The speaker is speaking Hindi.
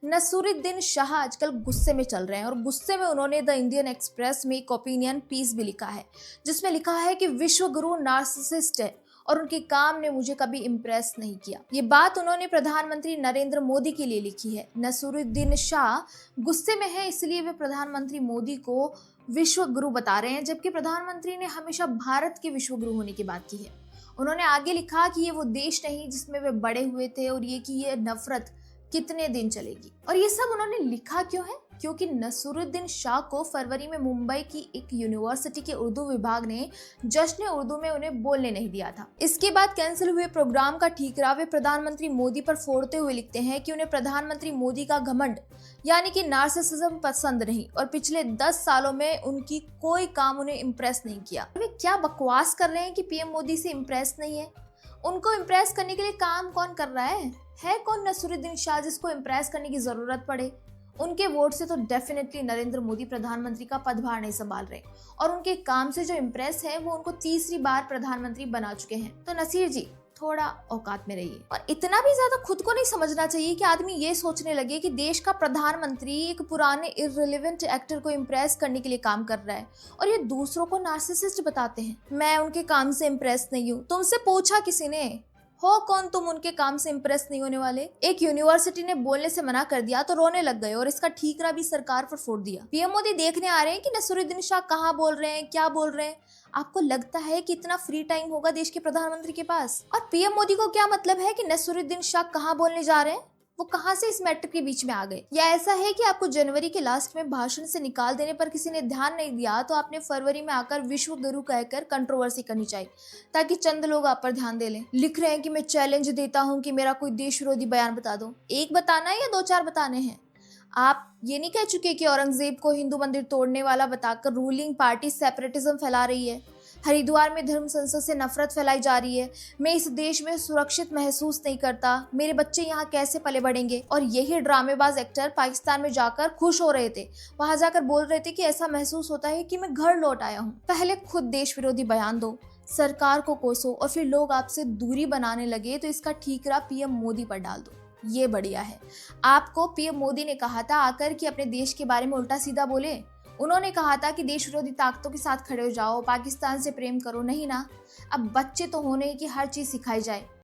नसीरुद्दीन शाह आजकल गुस्से में चल रहे हैं और गुस्से में उन्होंने द इंडियन एक्सप्रेस में एक ओपिनियन पीस भी लिखा है जिसमें लिखा है कि विश्व गुरु नार्सिसिस्ट है और उनके काम ने मुझे कभी इम्प्रेस नहीं किया। ये बात उन्होंने प्रधानमंत्री नरेंद्र मोदी के लिए लिखी है। नसीरुद्दीन शाह गुस्से में है, इसलिए वे प्रधानमंत्री मोदी को विश्व गुरु बता रहे हैं, जबकि प्रधानमंत्री ने हमेशा भारत के विश्व गुरु होने की बात की है। उन्होंने आगे लिखा कि ये वो देश नहीं जिसमें वे बड़े हुए थे और ये नफरत कितने दिन चलेगी। और ये सब उन्होंने लिखा क्यों है? क्योंकि नसीरुद्दीन शाह को फरवरी में मुंबई की एक यूनिवर्सिटी के उर्दू विभाग ने जश्न उर्दू में उन्हें बोलने नहीं दिया था। इसके बाद कैंसिल हुए प्रोग्राम का ठीकरा वे प्रधानमंत्री मोदी पर फोड़ते हुए लिखते हैं कि उन्हें प्रधानमंत्री मोदी का घमंड यानी कि नार्सिसिज्म पसंद नहीं और पिछले 10 सालों में उनकी कोई काम उन्हें इम्प्रेस नहीं किया। वे क्या बकवास कर रहे हैं कि पीएम मोदी से इम्प्रेस नहीं है? उनको इम्प्रेस करने के लिए काम कौन कर रहा है कौन नसीरुद्दीन शाह जिसको इम्प्रेस करने की जरूरत पड़े? उनके वोट से तो डेफिनेटली नरेंद्र मोदी प्रधानमंत्री का पदभार नहीं संभाल रहे और उनके काम से जो इम्प्रेस है वो उनको तीसरी बार प्रधानमंत्री बना चुके हैं। तो नसीर जी थोड़ा औकात में रहिए और इतना भी ज्यादा खुद को नहीं समझना चाहिए कि आदमी ये सोचने लगे कि देश का प्रधानमंत्री एक पुराने इररिलेवेंट एक्टर को इम्प्रेस करने के लिए काम कर रहा है और ये दूसरों को नार्सिसिस्ट बताते हैं। मैं उनके काम से इम्प्रेस नहीं हूँ। तुमसे पूछा किसी ने? हो कौन तुम उनके काम से इम्प्रेस नहीं होने वाले? एक यूनिवर्सिटी ने बोलने से मना कर दिया तो रोने लग गए और इसका ठीकरा भी सरकार पर फोड़ दिया। पीएम मोदी देखने आ रहे हैं कि नसीरुद्दीन शाह कहाँ बोल रहे हैं, क्या बोल रहे हैं। आपको लगता है कि इतना फ्री टाइम होगा देश के प्रधानमंत्री के पास? और पीएम मोदी को क्या मतलब है कि नसीरुद्दीन शाह कहाँ बोलने जा रहे हैं? वो कहाँ से इस मैटर के बीच में आ गए? या ऐसा है कि आपको जनवरी के लास्ट में भाषण से निकाल देने पर किसी ने ध्यान नहीं दिया तो आपने फरवरी में आकर विश्व गुरु कहकर कंट्रोवर्सी करनी चाहिए ताकि चंद लोग आप पर ध्यान दे लें। लिख रहे हैं कि मैं चैलेंज देता हूं कि मेरा कोई देश विरोधी बयान बता दो। एक बताना है या 2-4 बताने हैं? आप ये नहीं कह चुके कि औरंगजेब को हिंदू मंदिर तोड़ने वाला बताकर रूलिंग पार्टी सेपरेटिज्म फैला रही है? हरिद्वार में धर्म संसद से नफरत फैलाई जा रही है। मैं इस देश में सुरक्षित महसूस नहीं करता। मेरे बच्चे यहाँ कैसे पले बढ़ेंगे? और यही ड्रामेबाज एक्टर पाकिस्तान में जाकर खुश हो रहे थे। वहां जाकर बोल रहे थे कि ऐसा महसूस होता है कि मैं घर लौट आया हूँ। पहले खुद देश विरोधी बयान दो, सरकार को कोसो और फिर लोग आपसे दूरी बनाने लगे तो इसका ठीकरा पीएम मोदी पर डाल दो। ये बढ़िया है। आपको पीएम मोदी ने कहा था आकर कि अपने देश के बारे में उल्टा सीधा बोले। उन्होंने कहा था कि देश विरोधी ताकतों के साथ खड़े हो जाओ, पाकिस्तान से प्रेम करो, नहीं ना? अब बच्चे तो होने की हर चीज सिखाई जाए।